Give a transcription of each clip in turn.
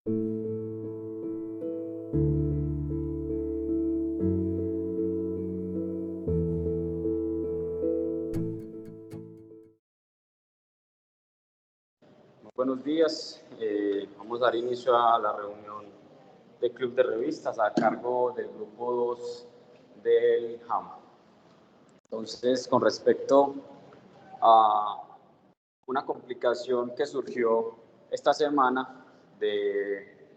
Buenos días, vamos a dar inicio a la reunión del Club de Revistas a cargo del grupo 2 del JAM. Entonces, con respecto a una complicación que surgió esta semana de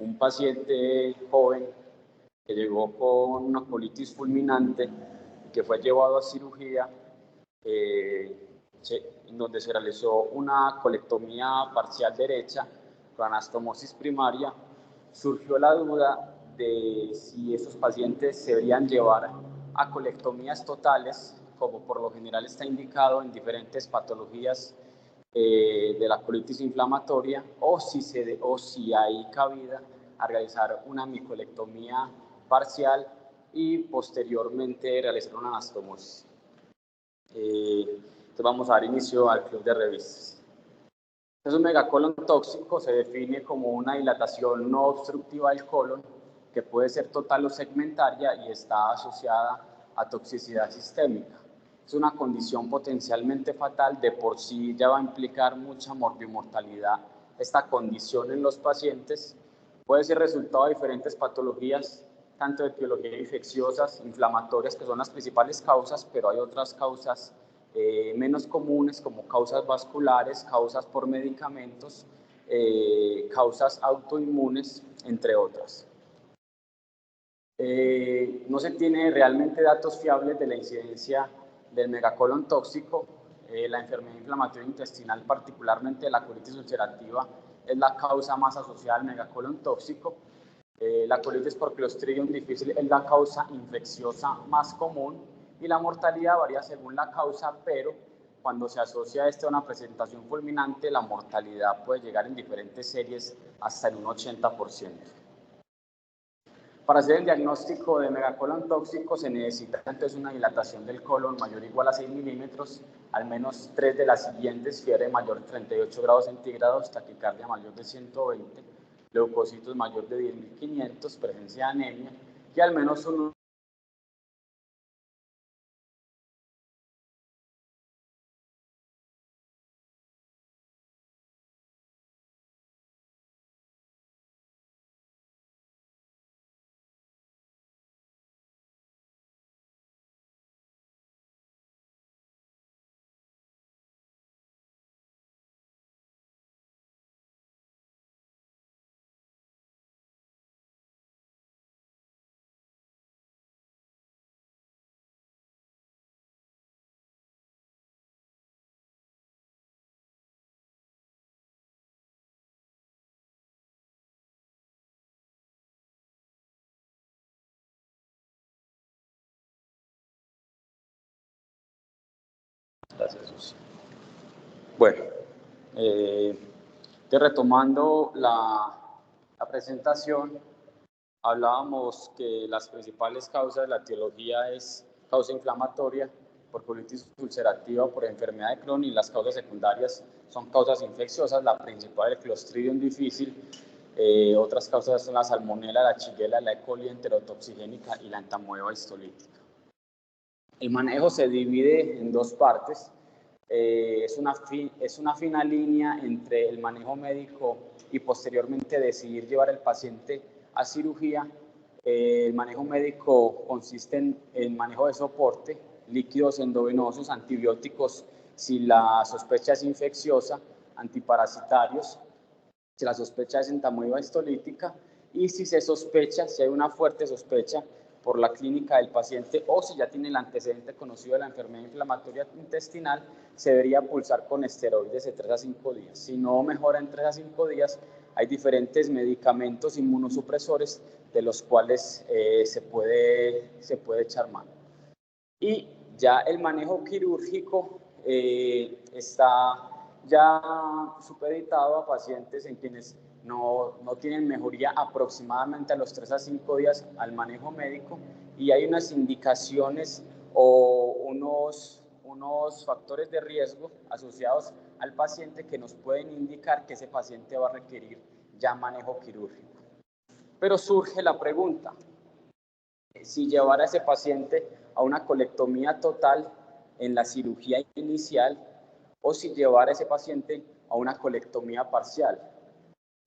un paciente joven que llegó con una colitis fulminante, que fue llevado a cirugía, en donde se realizó una colectomía parcial derecha con anastomosis primaria. Surgió la duda de si esos pacientes se deberían llevar a colectomías totales, como por lo general está indicado en diferentes patologías de la colitis inflamatoria, o si hay cabida a realizar una micolectomía parcial y posteriormente realizar una anastomosis. Entonces vamos a dar inicio al club de revistas. Entonces, un megacolon tóxico se define como una dilatación no obstructiva del colon que puede ser total o segmentaria y está asociada a toxicidad sistémica. Es una condición potencialmente fatal, de por sí ya va a implicar mucha morbimortalidad. Esta condición en los pacientes puede ser resultado de diferentes patologías, tanto de etiología infecciosas, inflamatorias, que son las principales causas, pero hay otras causas menos comunes, como causas vasculares, causas por medicamentos, causas autoinmunes, entre otras. No se tiene realmente datos fiables de la incidencia del megacolon tóxico. La enfermedad inflamatoria intestinal, particularmente la colitis ulcerativa, es la causa más asociada al megacolon tóxico. La colitis por Clostridium difficile es la causa infecciosa más común y la mortalidad varía según la causa, pero cuando se asocia esto a una presentación fulminante, la mortalidad puede llegar en diferentes series hasta en un 80%. Para hacer el diagnóstico de megacolon tóxico se necesita entonces una dilatación del colon mayor o igual a 6 milímetros, al menos 3 de las siguientes: fiebre mayor de 38 grados centígrados, taquicardia mayor de 120, leucocitos mayor de 10.500, presencia de anemia y al menos un Gracias, Susi. Bueno, retomando la presentación, hablábamos que las principales causas de la etiología es causa inflamatoria por colitis ulcerativa o por enfermedad de Crohn, y las causas secundarias son causas infecciosas, la principal el Clostridium difficile, otras causas son la salmonela, la shigella, la E. coli enterotoxigénica y la entamoeba histolítica. El manejo se divide en dos partes. Es una fina línea entre el manejo médico y posteriormente decidir llevar al paciente a cirugía. El manejo médico consiste en manejo de soporte, líquidos endovenosos, antibióticos si la sospecha es infecciosa, antiparasitarios si la sospecha es entamoeba histolítica, y si se sospecha, si hay una fuerte sospecha por la clínica del paciente o si ya tiene el antecedente conocido de la enfermedad inflamatoria intestinal, se debería pulsar con esteroides de 3 a 5 días. Si no mejora en 3 a 5 días, hay diferentes medicamentos inmunosupresores de los cuales se puede echar mano. Y ya el manejo quirúrgico está ya supeditado a pacientes en quienes no tienen mejoría aproximadamente a los 3 a 5 días al manejo médico, y hay unas indicaciones o unos factores de riesgo asociados al paciente que nos pueden indicar que ese paciente va a requerir ya manejo quirúrgico. Pero surge la pregunta, si llevar a ese paciente a una colectomía total en la cirugía inicial o si llevar a ese paciente a una colectomía parcial.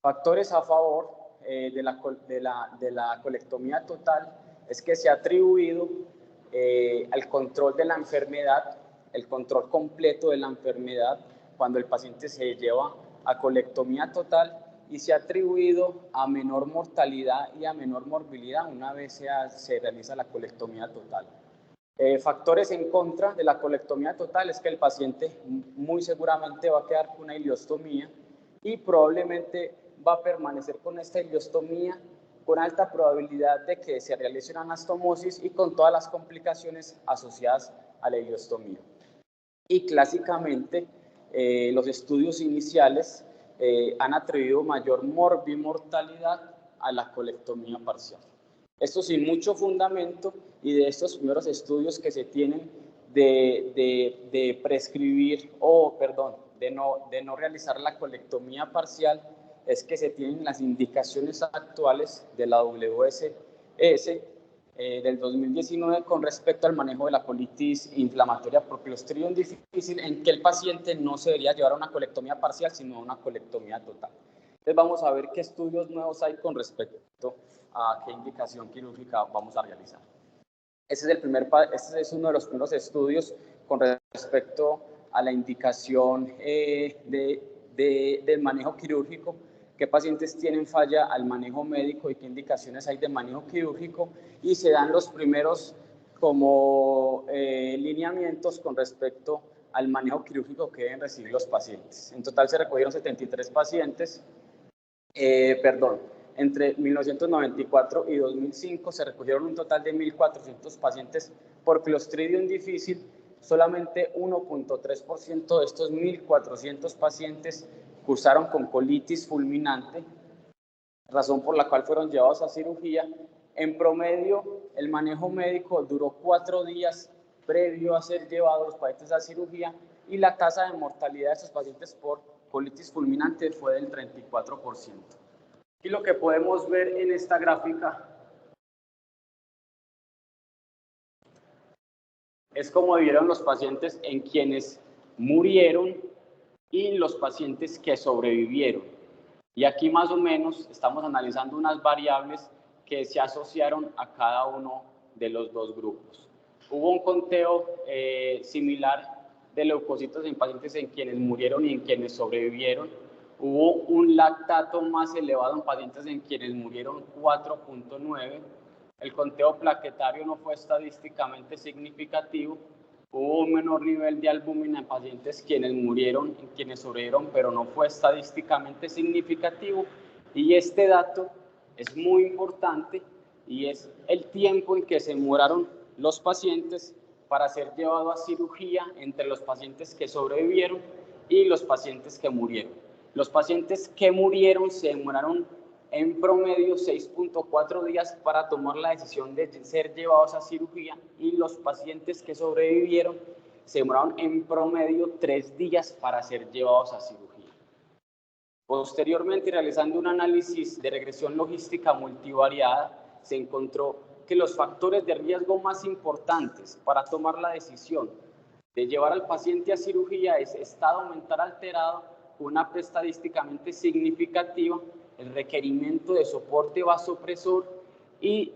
Factores a favor de la colectomía total es que se ha atribuido al control de la enfermedad, el control completo de la enfermedad cuando el paciente se lleva a colectomía total, y se ha atribuido a menor mortalidad y a menor morbilidad una vez se realiza la colectomía total. Factores en contra de la colectomía total es que el paciente muy seguramente va a quedar con una ileostomía y probablemente va a permanecer con esta ileostomía con alta probabilidad de que se realice una anastomosis y con todas las complicaciones asociadas a la ileostomía. Y clásicamente los estudios iniciales han atribuido mayor morbimortalidad a la colectomía parcial. Esto sin mucho fundamento, y de estos primeros estudios que se tienen de prescribir de no realizar la colectomía parcial, es que se tienen las indicaciones actuales de la WSS del 2019 con respecto al manejo de la colitis inflamatoria por Clostridium difficile, en que el paciente no se debería llevar a una colectomía parcial, sino a una colectomía total. Entonces vamos a ver qué estudios nuevos hay con respecto a qué indicación quirúrgica vamos a realizar. Este es uno de los primeros estudios con respecto a la indicación del manejo quirúrgico, qué pacientes tienen falla al manejo médico y qué indicaciones hay de manejo quirúrgico, y se dan los primeros como lineamientos con respecto al manejo quirúrgico que deben recibir los pacientes. En total se recogieron 73 pacientes, entre 1994 y 2005 se recogieron un total de 1.400 pacientes por Clostridium difficile. Solamente 1.3% de estos 1.400 pacientes cursaron con colitis fulminante, razón por la cual fueron llevados a cirugía. En promedio, el manejo médico duró 4 días previo a ser llevados los pacientes a cirugía, y la tasa de mortalidad de estos pacientes por colitis fulminante fue del 34%. Y lo que podemos ver en esta gráfica es cómo vivieron los pacientes en quienes murieron y los pacientes que sobrevivieron. Y aquí más o menos estamos analizando unas variables que se asociaron a cada uno de los dos grupos. Hubo un conteo similar de leucocitos en pacientes en quienes murieron y en quienes sobrevivieron. Hubo un lactato más elevado en pacientes en quienes murieron, 4.9. El conteo plaquetario no fue estadísticamente significativo. Hubo un menor nivel de albúmina en pacientes quienes murieron, en quienes sobrevivieron, pero no fue estadísticamente significativo. Y este dato es muy importante, y es el tiempo en que se demoraron los pacientes para ser llevados a cirugía entre los pacientes que sobrevivieron y los pacientes que murieron. Los pacientes que murieron se demoraron en promedio 6.4 días para tomar la decisión de ser llevados a cirugía, y los pacientes que sobrevivieron se demoraron en promedio 3 días para ser llevados a cirugía. Posteriormente, realizando un análisis de regresión logística multivariada, se encontró que los factores de riesgo más importantes para tomar la decisión de llevar al paciente a cirugía es estado mental alterado, una P estadísticamente significativa, el requerimiento de soporte vasopresor y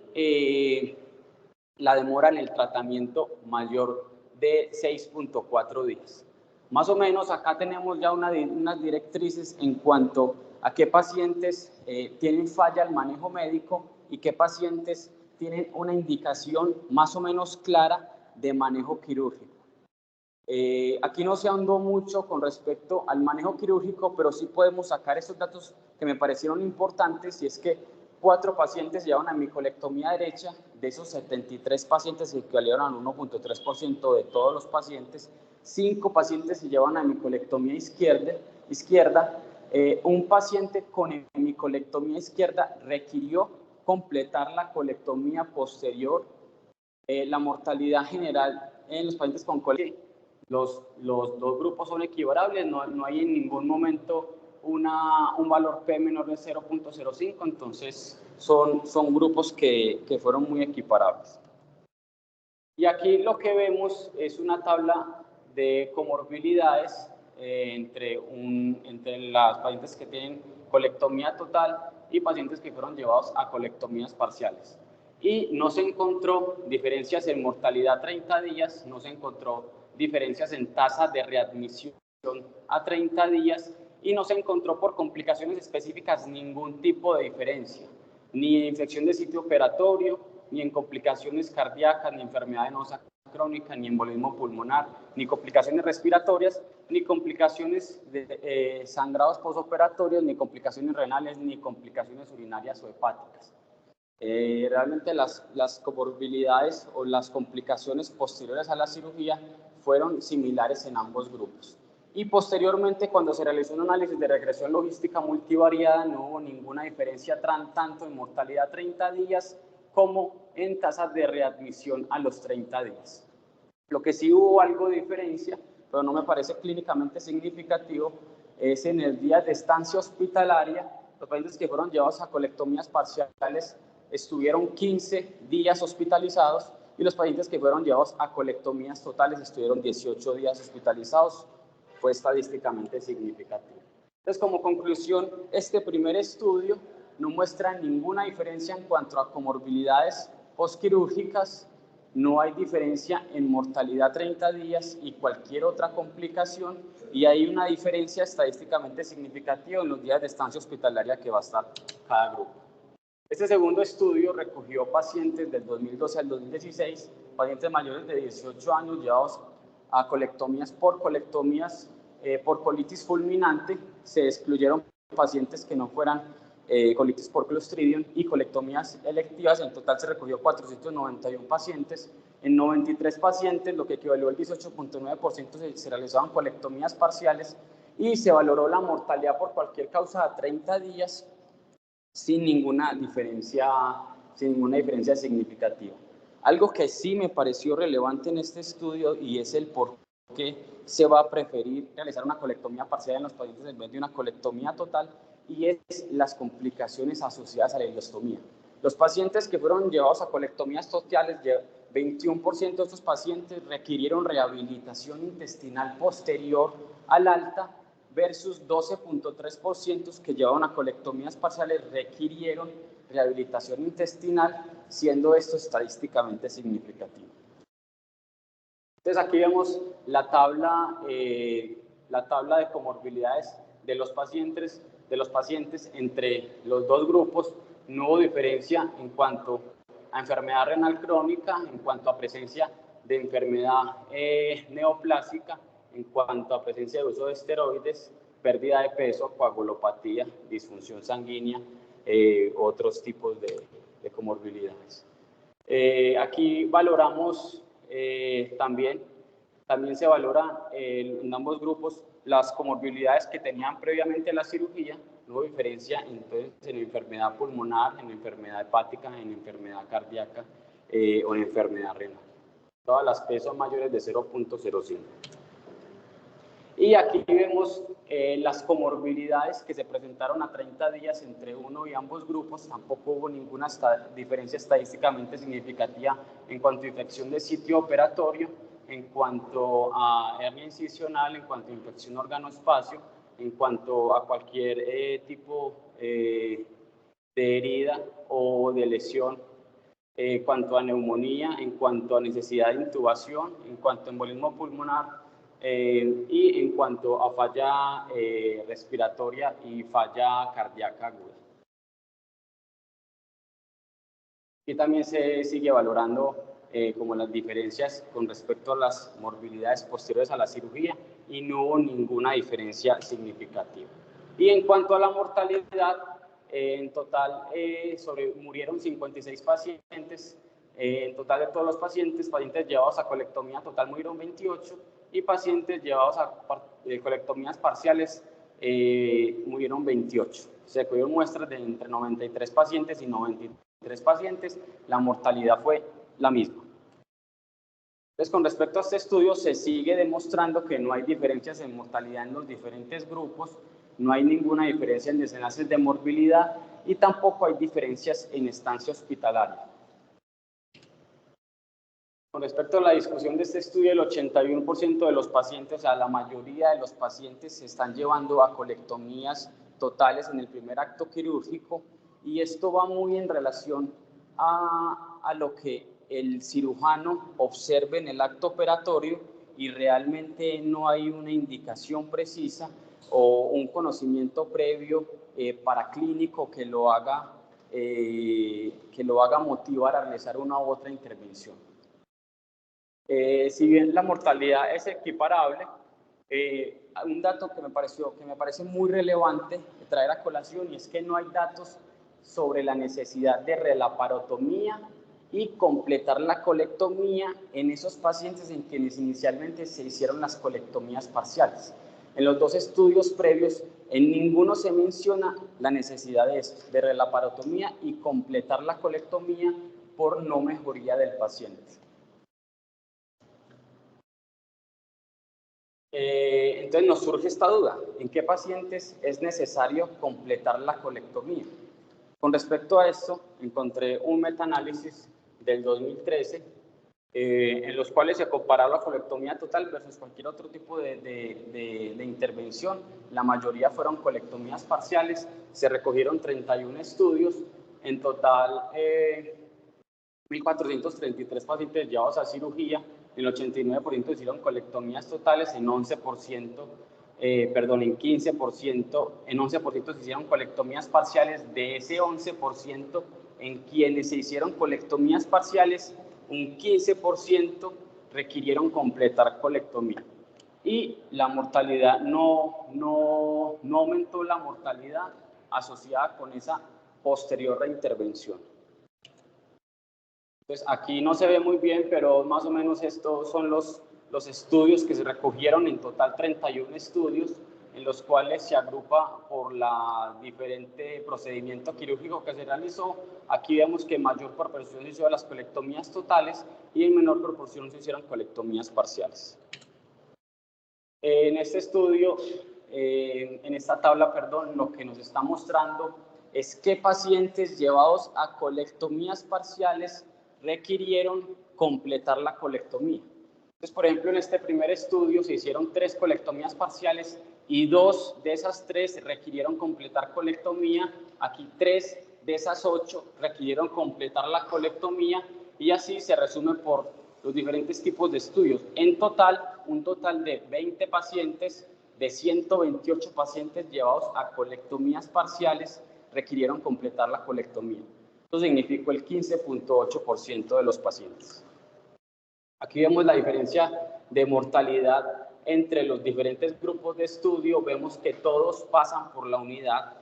la demora en el tratamiento mayor de 6.4 días. Más o menos acá tenemos ya unas directrices en cuanto a qué pacientes tienen falla al manejo médico y qué pacientes tienen una indicación más o menos clara de manejo quirúrgico. Aquí no se ahondó mucho con respecto al manejo quirúrgico, pero sí podemos sacar esos datos que me parecieron importantes, y es que 4 pacientes llevaban a hemicolectomía derecha. De esos 73 pacientes se equivalieron al 1.3% de todos los pacientes. 5 pacientes se llevan a hemicolectomía izquierda. Un paciente con hemicolectomía izquierda requirió completar la colectomía posterior. La mortalidad general en los pacientes con colectomía, los dos grupos son equivalables, no hay en ningún momento un valor P menor de 0.05, entonces son grupos que fueron muy equiparables. Y aquí lo que vemos es una tabla de comorbilidades entre las pacientes que tienen colectomía total y pacientes que fueron llevados a colectomías parciales. Y no se encontró diferencias en mortalidad 30 días, no se encontró diferencias en tasa de readmisión a 30 días y no se encontró por complicaciones específicas ningún tipo de diferencia, ni en infección de sitio operatorio, ni en complicaciones cardíacas, ni enfermedad venosa crónica, ni embolismo pulmonar, ni complicaciones respiratorias, ni complicaciones de sangrados posoperatorios, ni complicaciones renales, ni complicaciones urinarias o hepáticas. Realmente las comorbilidades o las complicaciones posteriores a la cirugía fueron similares en ambos grupos. Y posteriormente, cuando se realizó un análisis de regresión logística multivariada, no hubo ninguna diferencia tanto en mortalidad 30 días como en tasas de readmisión a los 30 días. Lo que sí hubo algo de diferencia, pero no me parece clínicamente significativo, es en el día de estancia hospitalaria. Los pacientes que fueron llevados a colectomías parciales estuvieron 15 días hospitalizados y los pacientes que fueron llevados a colectomías totales estuvieron 18 días hospitalizados. Fue estadísticamente significativo. Entonces, como conclusión, este primer estudio no muestra ninguna diferencia en cuanto a comorbilidades postquirúrgicas, no hay diferencia en mortalidad 30 días y cualquier otra complicación, y hay una diferencia estadísticamente significativa en los días de estancia hospitalaria que va a estar cada grupo. Este segundo estudio recogió pacientes del 2012 al 2016, pacientes mayores de 18 años llevados a colectomías por colitis fulminante. Se excluyeron pacientes que no fueran colitis por Clostridium y colectomías electivas. En total se recogió 491 pacientes. En 93 pacientes, lo que equivalió al 18.9%, se realizaban colectomías parciales y se valoró la mortalidad por cualquier causa a 30 días sin ninguna diferencia significativa. Algo que sí me pareció relevante en este estudio y es el por qué se va a preferir realizar una colectomía parcial en los pacientes en vez de una colectomía total, y es las complicaciones asociadas a la ileostomía. Los pacientes que fueron llevados a colectomías totales, 21% de estos pacientes requirieron rehabilitación intestinal posterior al alta versus 12.3% que llevaban a colectomías parciales requirieron rehabilitación intestinal, siendo esto estadísticamente significativo. Entonces aquí vemos la tabla de comorbilidades de los pacientes entre los dos grupos. No hubo diferencia en cuanto a enfermedad renal crónica, en cuanto a presencia de enfermedad neoplásica, en cuanto a presencia de uso de esteroides, pérdida de peso, coagulopatía, disfunción sanguínea, otros tipos de comorbilidades. Aquí valoramos también se valora en ambos grupos las comorbilidades que tenían previamente la cirugía. No hubo diferencia entonces en enfermedad pulmonar, en enfermedad hepática, en enfermedad cardíaca o en enfermedad renal. Todas las P son mayores de 0.05. Y aquí vemos las comorbilidades que se presentaron a 30 días entre uno y ambos grupos. Tampoco hubo ninguna diferencia estadísticamente significativa en cuanto a infección de sitio operatorio, en cuanto a hernia incisional, en cuanto a infección órgano-espacio, en cuanto a cualquier tipo de herida o de lesión, en cuanto a neumonía, en cuanto a necesidad de intubación, en cuanto a embolismo pulmonar, y en cuanto a falla respiratoria y falla cardíaca aguda. Y también se sigue valorando como las diferencias con respecto a las morbilidades posteriores a la cirugía, y no hubo ninguna diferencia significativa. Y en cuanto a la mortalidad, en total murieron 56 pacientes. En total de todos los pacientes llevados a colectomía total murieron 28, y pacientes llevados a colectomías parciales murieron 28. Se recogieron muestras de entre 93 pacientes y 93 pacientes. La mortalidad fue la misma. Entonces, con respecto a este estudio, se sigue demostrando que no hay diferencias en mortalidad en los diferentes grupos, no hay ninguna diferencia en desenlaces de morbilidad y tampoco hay diferencias en estancia hospitalaria. Con respecto a la discusión de este estudio, el 81% de los pacientes, o sea, la mayoría de los pacientes se están llevando a colectomías totales en el primer acto quirúrgico, y esto va muy en relación a lo que el cirujano observe en el acto operatorio, y realmente no hay una indicación precisa o un conocimiento previo paraclínico que lo haga motivar a realizar una u otra intervención. Si bien la mortalidad es equiparable, un dato que me parece muy relevante traer a colación, y es que no hay datos sobre la necesidad de relaparotomía y completar la colectomía en esos pacientes en quienes inicialmente se hicieron las colectomías parciales. En los dos estudios previos, en ninguno se menciona la necesidad de relaparotomía y completar la colectomía por no mejoría del paciente. Entonces nos surge esta duda: ¿en qué pacientes es necesario completar la colectomía? Con respecto a esto, encontré un metaanálisis del 2013 en los cuales se comparaba la colectomía total versus cualquier otro tipo de intervención. La mayoría fueron colectomías parciales. Se recogieron 31 estudios, en total 1.433 pacientes llevados a cirugía. En el 89% hicieron colectomías totales, en 11%, en 11% se hicieron colectomías parciales. De ese 11%, en quienes se hicieron colectomías parciales, un 15% requirieron completar colectomía. Y la mortalidad no aumentó, la mortalidad asociada con esa posterior reintervención. Pues aquí no se ve muy bien, pero más o menos estos son los estudios que se recogieron, en total 31 estudios, en los cuales se agrupa por la diferente procedimiento quirúrgico que se realizó. Aquí vemos que en mayor proporción se hicieron las colectomías totales y en menor proporción se hicieron colectomías parciales. En este estudio, en esta tabla, perdón, lo que nos está mostrando es qué pacientes llevados a colectomías parciales requirieron completar la colectomía. Entonces, por ejemplo, en este primer estudio se hicieron 3 colectomías parciales y 2 de esas 3 requirieron completar colectomía. Aquí 3 de esas 8 requirieron completar la colectomía, y así se resume por los diferentes tipos de estudios. En total, un total de 20 pacientes de 128 pacientes llevados a colectomías parciales requirieron completar la colectomía. Esto significó el 15.8% de los pacientes. Aquí vemos la diferencia de mortalidad entre los diferentes grupos de estudio. Vemos que todos pasan por la unidad.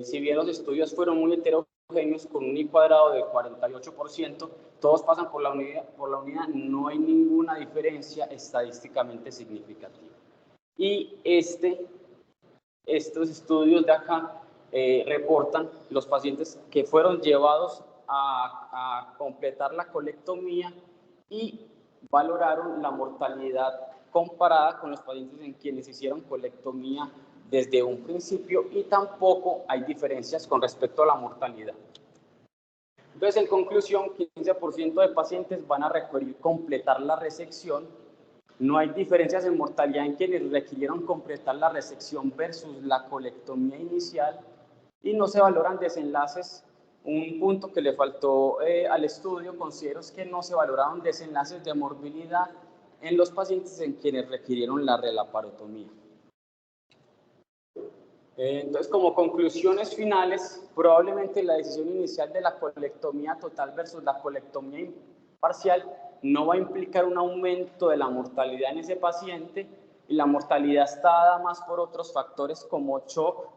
Si bien los estudios fueron muy heterogéneos, con un I cuadrado del 48%, todos pasan por la unidad, no hay ninguna diferencia estadísticamente significativa. Y estos estudios de acá reportan los pacientes que fueron llevados a completar la colectomía y valoraron la mortalidad comparada con los pacientes en quienes hicieron colectomía desde un principio, y tampoco hay diferencias con respecto a la mortalidad. Entonces, en conclusión, 15% de pacientes van a requerir completar la resección. No hay diferencias en mortalidad en quienes requirieron completar la resección versus la colectomía inicial, y no se valoran desenlaces. Un punto que le faltó al estudio, considero, es que no se valoraron desenlaces de morbilidad en los pacientes en quienes requirieron la relaparotomía. Entonces, como conclusiones finales, probablemente la decisión inicial de la colectomía total versus la colectomía parcial no va a implicar un aumento de la mortalidad en ese paciente, y la mortalidad está dada más por otros factores como shock.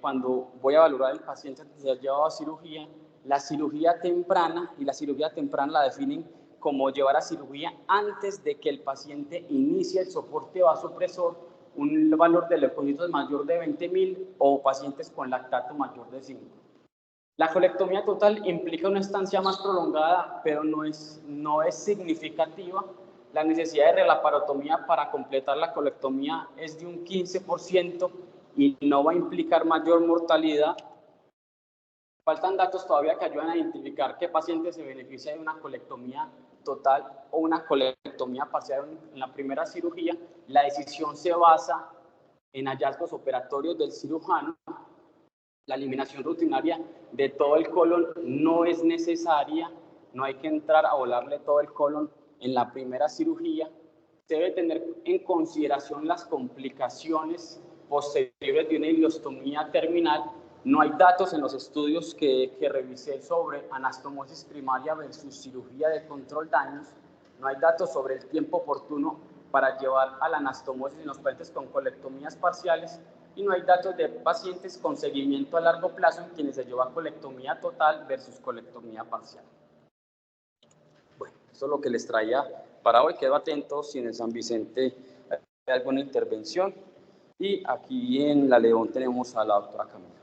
Cuando voy a valorar al paciente antes de ser llevado a cirugía, la cirugía temprana, y la cirugía temprana la definen como llevar a cirugía antes de que el paciente inicie el soporte vasopresor, un valor de leucocitos mayor de 20.000 o pacientes con lactato mayor de 5. La colectomía total implica una estancia más prolongada, pero no es significativa. La necesidad de laparotomía para completar la colectomía es de un 15% y no va a implicar mayor mortalidad. Faltan datos todavía que ayudan a identificar qué paciente se beneficia de una colectomía total o una colectomía parcial en la primera cirugía. La decisión se basa en hallazgos operatorios del cirujano. La eliminación rutinaria de todo el colon no es necesaria, no hay que entrar a volarle todo el colon en la primera cirugía. Se debe tener en consideración las complicaciones posteriores de una ileostomía terminal. No hay datos en los estudios que revisé sobre anastomosis primaria versus cirugía de control daños. No hay datos sobre el tiempo oportuno para llevar a la anastomosis en los pacientes con colectomías parciales y no hay datos de pacientes con seguimiento a largo plazo en quienes se lleva colectomía total versus colectomía parcial. Bueno, eso es lo que les traía para hoy. Quedo atento si en el San Vicente hay alguna intervención. Y aquí en La León tenemos a la doctora Camila.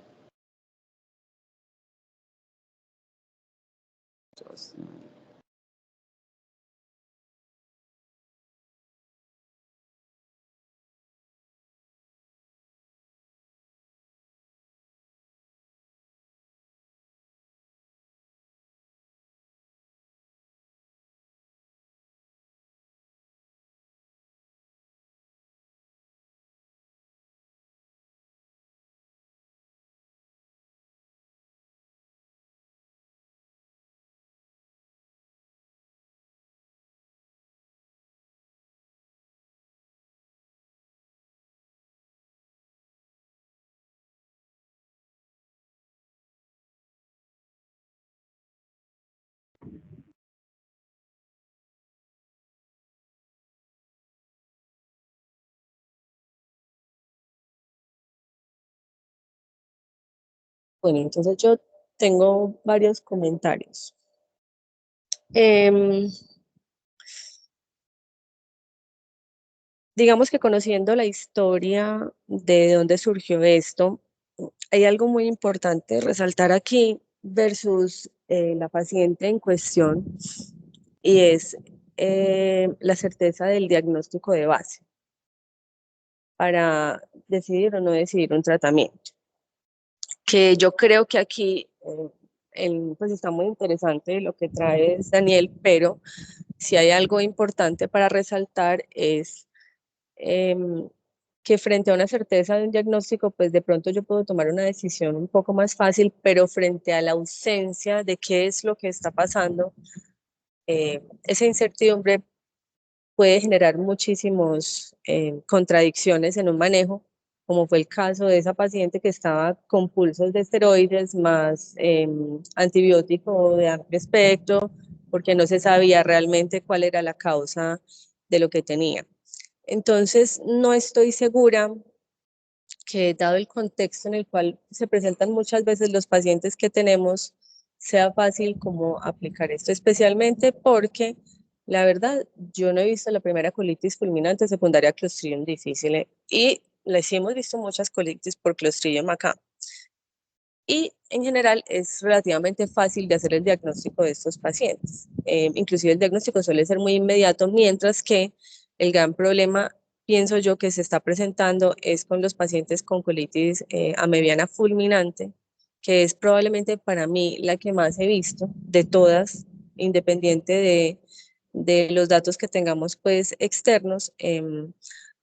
Bueno, entonces yo tengo varios comentarios. Digamos que conociendo la historia de dónde surgió esto, hay algo muy importante resaltar aquí versus la paciente en cuestión y es la certeza del diagnóstico de base para decidir o no decidir un tratamiento. Que yo creo que aquí pues está muy interesante lo que trae Daniel, pero si hay algo importante para resaltar es que frente a una certeza de un diagnóstico, pues de pronto yo puedo tomar una decisión un poco más fácil, pero frente a la ausencia de qué es lo que está pasando, esa incertidumbre puede generar muchísimas contradicciones en un manejo, como fue el caso de esa paciente que estaba con pulsos de esteroides más antibiótico de amplio espectro, porque no se sabía realmente cuál era la causa de lo que tenía. Entonces, no estoy segura que dado el contexto en el cual se presentan muchas veces los pacientes que tenemos, sea fácil como aplicar esto, especialmente porque la verdad yo no he visto la primera colitis fulminante secundaria a Clostridium difficile y les hemos visto muchas colitis por Clostridium acá. Y en general es relativamente fácil de hacer el diagnóstico de estos pacientes. Inclusive el diagnóstico suele ser muy inmediato, mientras que el gran problema, pienso yo, que se está presentando es con los pacientes con colitis amebiana fulminante, que es probablemente para mí la que más he visto de todas, independiente de los datos que tengamos pues externos.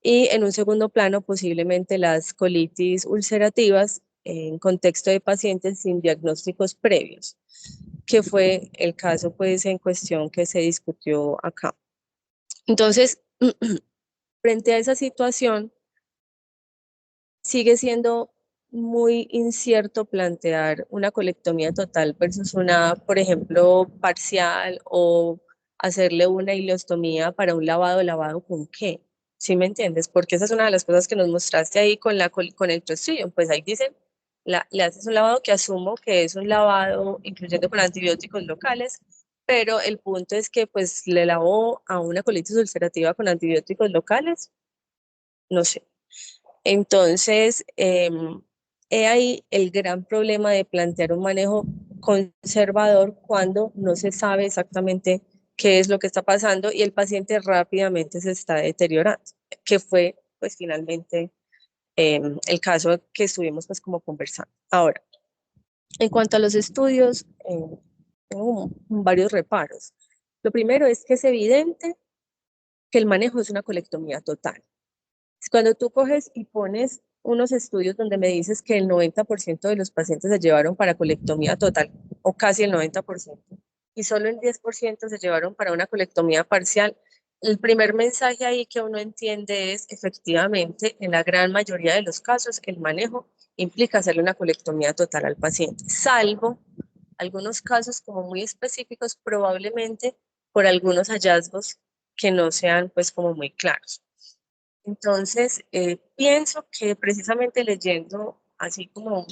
Y en un segundo plano, posiblemente las colitis ulcerativas en contexto de pacientes sin diagnósticos previos, que fue el caso pues en cuestión que se discutió acá. Entonces, frente a esa situación, sigue siendo muy incierto plantear una colectomía total versus una, por ejemplo, parcial o hacerle una ileostomía para un lavado, ¿lavado con qué? ¿Sí me entiendes? Porque esa es una de las cosas que nos mostraste ahí con el Clostridium. Pues ahí dicen, le haces un lavado que asumo que es un lavado incluyendo con antibióticos locales, pero el punto es que pues le lavó a una colitis ulcerativa con antibióticos locales, no sé. Entonces, he ahí el gran problema de plantear un manejo conservador cuando no se sabe exactamente qué es lo que está pasando y el paciente rápidamente se está deteriorando, que fue pues finalmente el caso que estuvimos pues como conversando. Ahora, en cuanto a los estudios, tengo varios reparos. Lo primero es que es evidente que el manejo es una colectomía total. Cuando tú coges y pones unos estudios donde me dices que el 90% de los pacientes se llevaron para colectomía total, o casi el 90%, y solo el 10% se llevaron para una colectomía parcial, el primer mensaje ahí que uno entiende es, efectivamente, en la gran mayoría de los casos, el manejo implica hacerle una colectomía total al paciente, salvo algunos casos como muy específicos, probablemente por algunos hallazgos que no sean pues como muy claros. Entonces, pienso que precisamente leyendo así como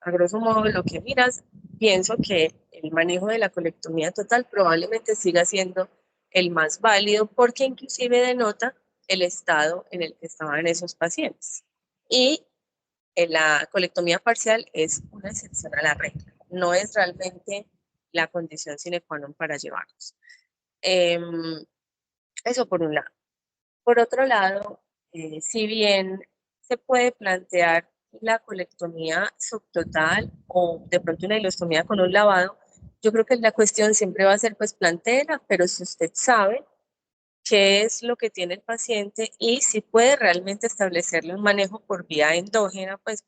a grosso modo lo que miras, pienso que el manejo de la colectomía total probablemente siga siendo el más válido porque inclusive denota el estado en el que estaban esos pacientes. Y la colectomía parcial es una excepción a la regla, no es realmente la condición sine qua non para llevarlos. Eso por un lado. Por otro lado, si bien se puede plantear la colectomía subtotal o de pronto una hilostomía con un lavado, yo creo que la cuestión siempre va a ser pues plantéela, pero si usted sabe qué es lo que tiene el paciente y si puede realmente establecerle un manejo por vía endógena, pues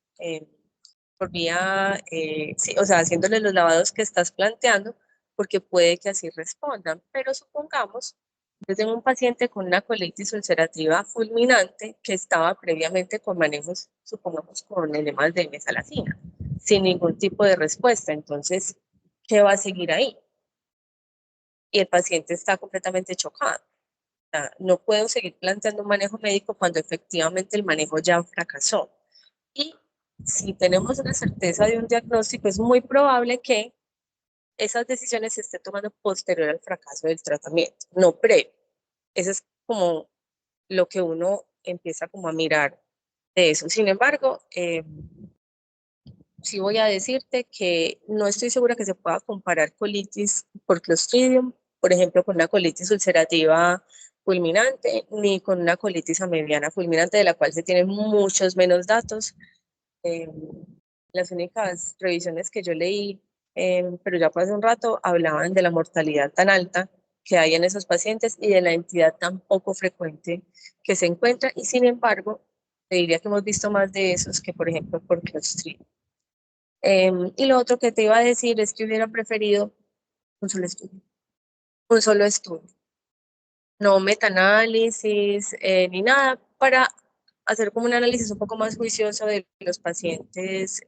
por vía, sí, o sea, haciéndole los lavados que estás planteando, porque puede que así respondan. Pero supongamos, yo tengo un paciente con una colitis ulcerativa fulminante que estaba previamente con manejos, supongamos, con enemas de mesalazina, sin ningún tipo de respuesta. Entonces, ¿qué va a seguir ahí? Y el paciente está completamente chocado. O sea, no puedo seguir planteando un manejo médico cuando efectivamente el manejo ya fracasó. Y si tenemos una certeza de un diagnóstico, es muy probable que esas decisiones se estén tomando posterior al fracaso del tratamiento, no previo. Eso es como lo que uno empieza como a mirar de eso. Sin embargo, sí voy a decirte que no estoy segura que se pueda comparar colitis por Clostridium, por ejemplo, con una colitis ulcerativa fulminante, ni con una colitis amebiana fulminante, de la cual se tienen muchos menos datos. Eh, las únicas revisiones que yo leí, pero ya fue hace un rato, hablaban de la mortalidad tan alta que hay en esos pacientes y de la entidad tan poco frecuente que se encuentra. Y sin embargo, te diría que hemos visto más de esos que, por ejemplo, por Clostridium. Y lo otro que te iba a decir es que hubiera preferido un solo estudio. Un solo estudio. No metaanálisis ni nada, para hacer como un análisis un poco más juicioso de los pacientes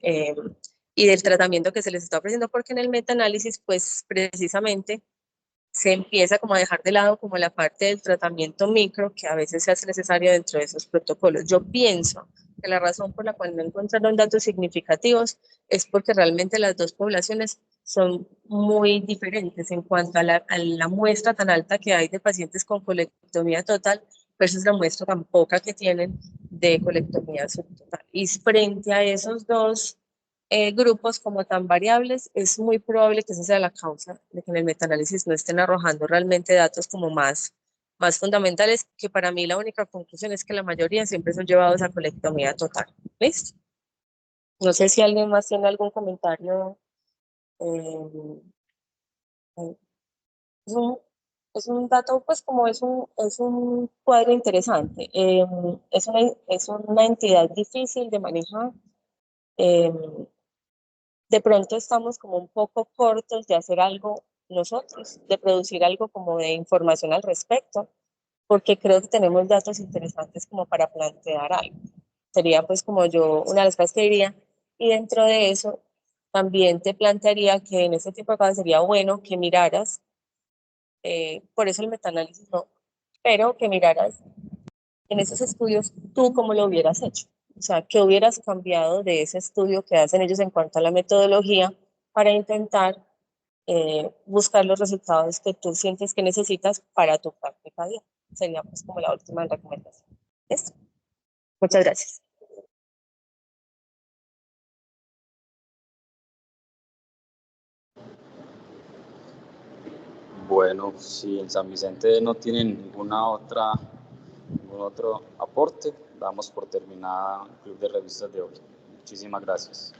y del tratamiento que se les está ofreciendo, porque en el metaanálisis, pues precisamente se empieza como a dejar de lado como la parte del tratamiento micro que a veces se hace necesario dentro de esos protocolos. Yo pienso que la razón por la cual no encontraron datos significativos es porque realmente las dos poblaciones son muy diferentes en cuanto a la muestra tan alta que hay de pacientes con colectomía total versus la muestra tan poca que tienen de colectomía subtotal. Y frente a esos dos grupos como tan variables, es muy probable que esa sea la causa de que en el metaanálisis no estén arrojando realmente datos como más fundamentales, que para mí la única conclusión es que la mayoría siempre son llevados a colectomía total. ¿Listo? No sé si alguien más tiene algún comentario. Eh, eh, es, un, es un dato, pues como es un cuadro interesante. Es una entidad difícil de manejar. Eh, de pronto estamos como un poco cortos de hacer algo nosotros, de producir algo como de información al respecto, porque creo que tenemos datos interesantes como para plantear algo. Sería pues como yo una de las cosas que diría, y dentro de eso también te plantearía que en este tipo de cosas sería bueno que miraras, por eso el metaanálisis no, pero que miraras en esos estudios tú cómo lo hubieras hecho. O sea, qué hubieras cambiado de ese estudio que hacen ellos en cuanto a la metodología para intentar buscar los resultados que tú sientes que necesitas para tu práctica diaria. Sería pues como la última recomendación. ¿Listo? Muchas gracias. Bueno, si en San Vicente no tienen ningún otro aporte, damos por terminada el Club de Revistas de hoy. Muchísimas gracias.